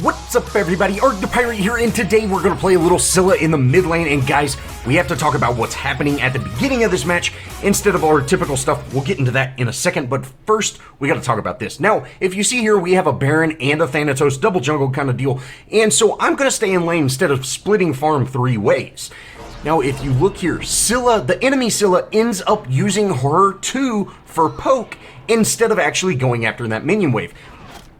What's up everybody, Arrg the Pirate here, and today we're going to play a little Scylla in the mid lane, and guys, we have to talk about what's happening at the beginning of this match instead of our typical stuff. We'll get into that in a second, but first, we got to talk about this. Now, if you see here, we have a Baron and a Thanatos, double jungle kind of deal, and so I'm going to stay in lane instead of splitting farm three ways. Now, if you look here, Scylla, the enemy Scylla, ends up using her 2 for poke instead of actually going after that minion wave.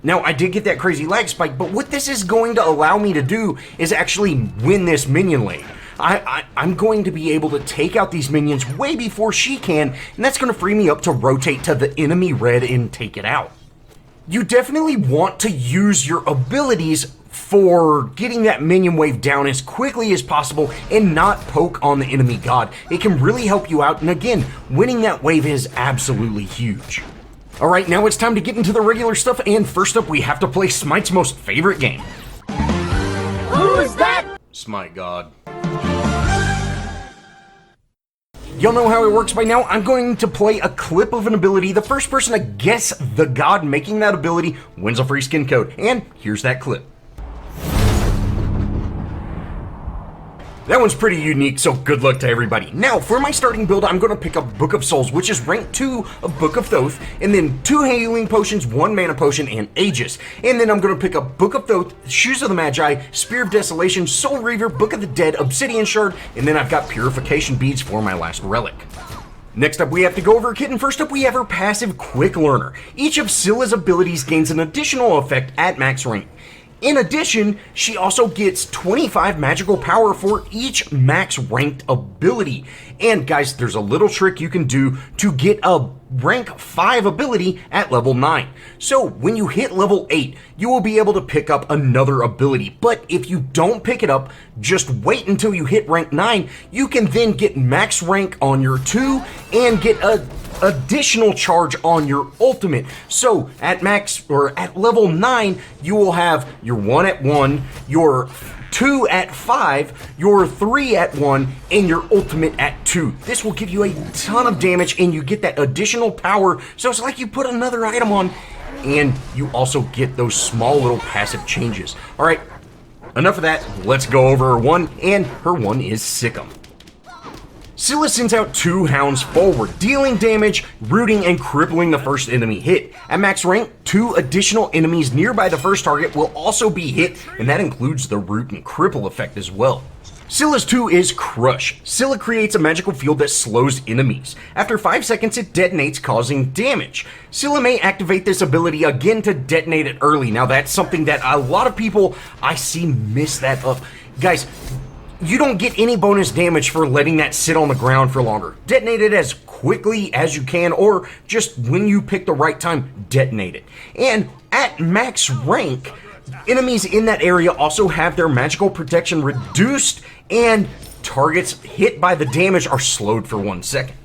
Now, I did get that crazy lag spike, but what this is going to allow me to do is actually win this minion lane. I'm going to be able to take out these minions way before she can, and that's going to free me up to rotate to the enemy red and take it out. You definitely want to use your abilities for getting that minion wave down as quickly as possible and not poke on the enemy god. It can really help you out, and again, winning that wave is absolutely huge. Alright, now it's time to get into the regular stuff, and first up we have to play Smite's most favorite game. Who's that? Smite God. Y'all know how it works by now. I'm going to play a clip of an ability. The first person to guess the god making that ability wins a free skin code, and here's that clip. That one's pretty unique, so good luck to everybody. Now, for my starting build, I'm going to pick up Book of Souls, which is rank 2 of Book of Thoth, and then 2 healing potions, 1 mana potion, and Aegis. And then I'm going to pick up Book of Thoth, Shoes of the Magi, Spear of Desolation, Soul Reaver, Book of the Dead, Obsidian Shard, and then I've got Purification Beads for my last relic. Next up, we have to go over Kitten. First up, we have her passive Quick Learner. Each of Scylla's abilities gains an additional effect at max rank. In addition, she also gets 25 magical power for each max ranked ability. And guys, there's a little trick you can do to get a rank 5 ability at level 9. So when you hit level 8, you will be able to pick up another ability. But if you don't pick it up, just wait until you hit rank 9. You can then get max rank on your 2 and get a additional charge on your ultimate. So at max, or at level 9, you will have your 1 at 1, your 2 at 5, your 3 at 1, and your ultimate at 2. This will give you a ton of damage, and you get that additional power, so it's like you put another item on, and you also get those small little passive changes. Alright, enough of that, let's go over her 1, and her 1 is Sikkim. Scylla sends out 2 hounds forward, dealing damage, rooting, and crippling the first enemy hit. At max rank, 2 additional enemies nearby the first target will also be hit, and that includes the root and cripple effect as well. Scylla's 2 is Crush. Scylla creates a magical field that slows enemies. After 5 seconds, it detonates, causing damage. Scylla may activate this ability again to detonate it early. Now that's something that a lot of people I see miss that up. Guys, you don't get any bonus damage for letting that sit on the ground for longer. Detonate it as quickly as you can, or just when you pick the right time, detonate it. And at max rank, enemies in that area also have their magical protection reduced, and targets hit by the damage are slowed for 1 second.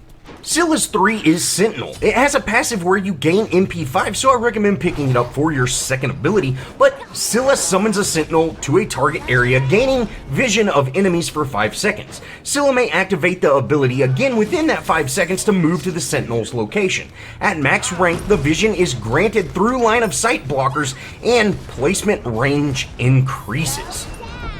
Scylla's 3 is Sentinel. It has a passive where you gain MP5, so I recommend picking it up for your second ability, but Scylla summons a Sentinel to a target area, gaining vision of enemies for 5 seconds. Scylla may activate the ability again within that 5 seconds to move to the Sentinel's location. At max rank, the vision is granted through line of sight blockers, and placement range increases.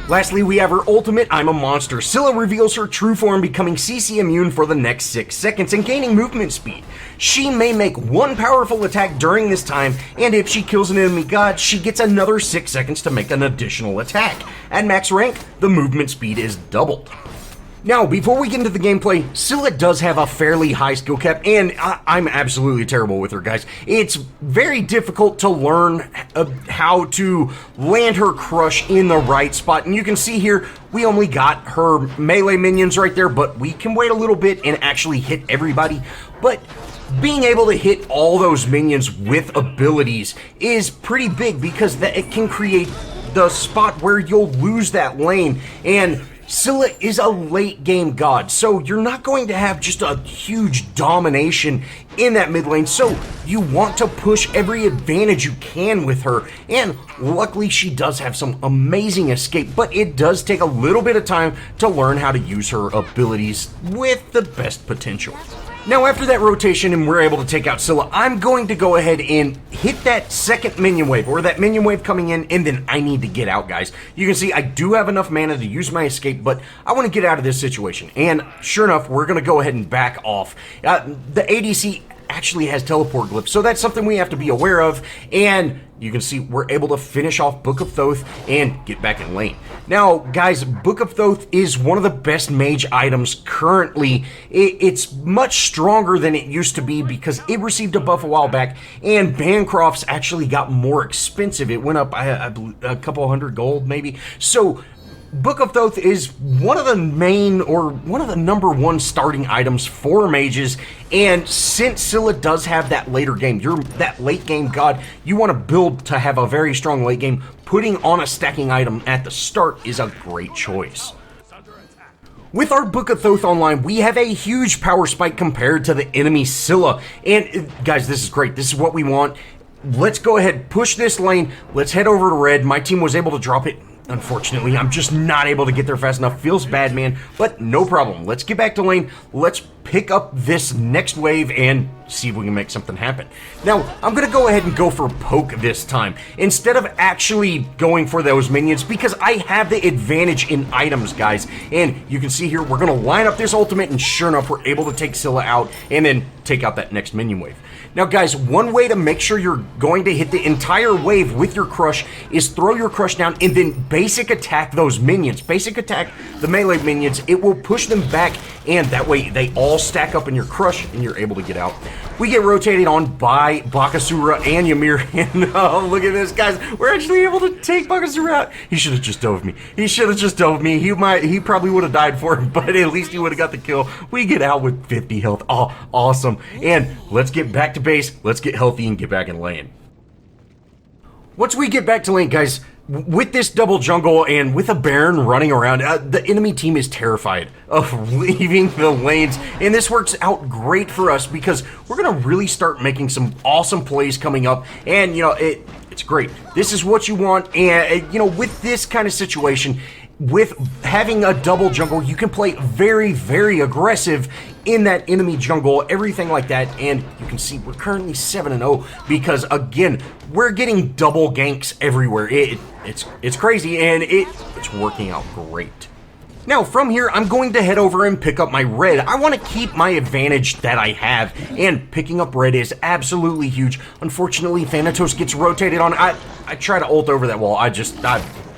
Lastly, we have her ultimate, I'm a Monster. Scylla reveals her true form, becoming CC immune for the next 6 seconds and gaining movement speed. She may make 1 powerful attack during this time, and if she kills an enemy god, she gets another 6 seconds to make an additional attack. At max rank, the movement speed is doubled. Now, before we get into the gameplay, Scylla does have a fairly high skill cap, and I'm absolutely terrible with her, guys. It's very difficult to learn how to land her Crush in the right spot, and you can see here, we only got her melee minions right there, but we can wait a little bit and actually hit everybody. But being able to hit all those minions with abilities is pretty big, because it can create the spot where you'll lose that lane, and Scylla is a late game god, so you're not going to have just a huge domination in that mid lane, so you want to push every advantage you can with her, and luckily she does have some amazing escape, but it does take a little bit of time to learn how to use her abilities with the best potential. Now after that rotation and we're able to take out Scylla, I'm going to go ahead and hit that second minion wave, or that minion wave coming in, and then I need to get out, guys. You can see I do have enough mana to use my escape, but I want to get out of this situation. And sure enough, we're going to go ahead and back off. The ADC actually has teleport glyphs, so that's something we have to be aware of, and you can see we're able to finish off Book of Thoth and get back in lane. Now, guys, Book of Thoth is one of the best mage items currently. It's much stronger than it used to be because it received a buff a while back, and Bancroft's actually got more expensive. It went up, I believe, a couple hundred gold, maybe. So Book of Thoth is one of the main, or one of the #1 starting items for mages, and since Scylla does have that later game, you're that late game god, you want to build to have a very strong late game, putting on a stacking item at the start is a great choice. With our Book of Thoth online, we have a huge power spike compared to the enemy Scylla, and guys, this is great, this is what we want. Let's go ahead, push this lane, let's head over to red. My team was able to drop it. Unfortunately, I'm just not able to get there fast enough. Feels bad, man, but no problem. Let's get back to lane. Let's pick up this next wave and see if we can make something happen. Now, I'm going to go ahead and go for poke this time, instead of actually going for those minions, because I have the advantage in items, guys. And you can see here, we're going to line up this ultimate, and sure enough, we're able to take Scylla out and then take out that next minion wave. Now, guys, one way to make sure you're going to hit the entire wave with your crush is throw your crush down and then basic attack those minions. Basic attack the melee minions. It will push them back, and that way they all stack up in your crush and you're able to get out. We get rotated on by Bakasura and Ymir, and oh, look at this, guys. We're actually able to take Bakasura out. He should have just dove me. He should have just dove me. He probably would have died for him, but at least he would have got the kill. We get out with 50 health. Oh, awesome. And let's get back to base. Let's get healthy and get back in lane. Once we get back to lane, guys, with this double jungle and with a Baron running around, the enemy team is terrified of leaving the lanes, and this works out great for us because we're going to really start making some awesome plays coming up, and, you know, it's great. This is what you want, and, you know, with this kind of situation, with having a double jungle, you can play very, very aggressive in that enemy jungle, everything like that, and you can see we're currently 7-0 because, again, we're getting double ganks everywhere. It's crazy, and it's working out great. Now, from here, I'm going to head over and pick up my red. I want to keep my advantage that I have, and picking up red is absolutely huge. Unfortunately, Thanatos gets rotated on. I try to ult over that wall.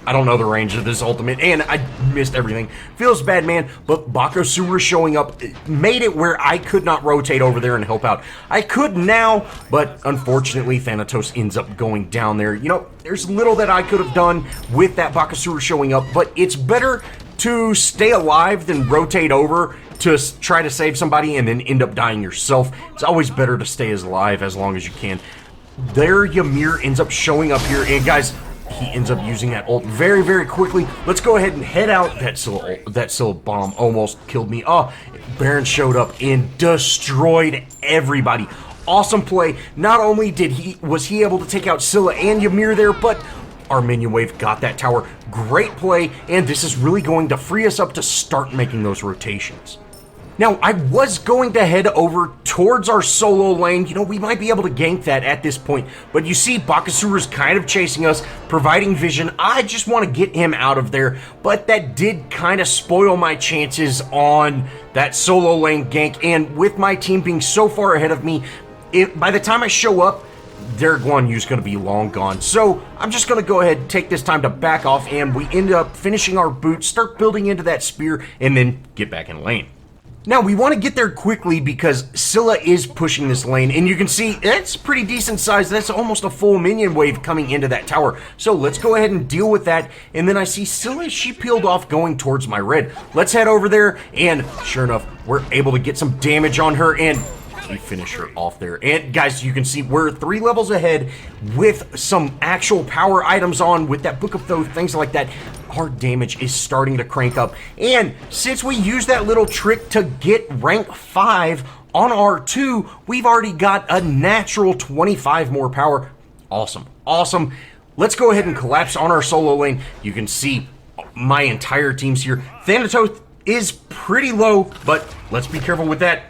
I don't know the range of this ultimate, and I missed everything. Feels bad, man, but Bakasura showing up made it where I could not rotate over there and help out. I could now, but unfortunately, Thanatos ends up going down there. You know, there's little that I could have done with that Bakasura showing up, but it's better to stay alive than rotate over to try to save somebody and then end up dying yourself. It's always better to stay as alive as long as you can. There, Ymir ends up showing up here, and guys, he ends up using that ult very, very quickly. Let's go ahead and head out. That Scylla bomb almost killed me. Oh, Baron showed up and destroyed everybody. Awesome play. Not only was he able to take out Scylla and Ymir there, but our minion wave got that tower. Great play, and this is really going to free us up to start making those rotations. Now, I was going to head over towards our solo lane. You know, we might be able to gank that at this point. But you see, Bakasura's kind of chasing us, providing vision. I just want to get him out of there. But that did kind of spoil my chances on that solo lane gank. And with my team being so far ahead of me, by the time I show up, their Guan Yu's going to be long gone. So I'm just going to go ahead and take this time to back off. And we end up finishing our boots, start building into that spear, and then get back in lane. Now, we want to get there quickly because Scylla is pushing this lane, and you can see it's pretty decent size. That's almost a full minion wave coming into that tower. So let's go ahead and deal with that. And then I see Scylla, she peeled off going towards my red. Let's head over there, and sure enough, we're able to get some damage on her, and we finish her off there. And guys, you can see we're 3 levels ahead with some actual power items on with that Book of Thoth, things like that. Our damage is starting to crank up. And since we used that little trick to get rank 5 on R2, we've already got a natural 25 more power. Awesome. Awesome. Let's go ahead and collapse on our solo lane. You can see my entire team's here. Thanatos is pretty low, but let's be careful with that.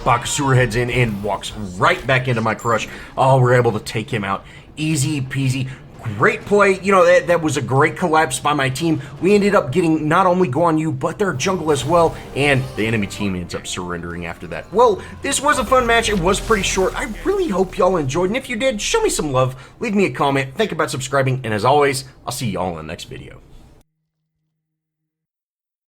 Bakasura heads in and walks right back into my crush. Oh, we're able to take him out. Easy peasy. Great play. You know, that was a great collapse by my team. We ended up getting not only Guan Yu, but their jungle as well, and the enemy team ends up surrendering after that. Well, this was a fun match. It was pretty short. I really hope y'all enjoyed, and if you did, show me some love. Leave me a comment. Think about subscribing, and as always, I'll see y'all in the next video.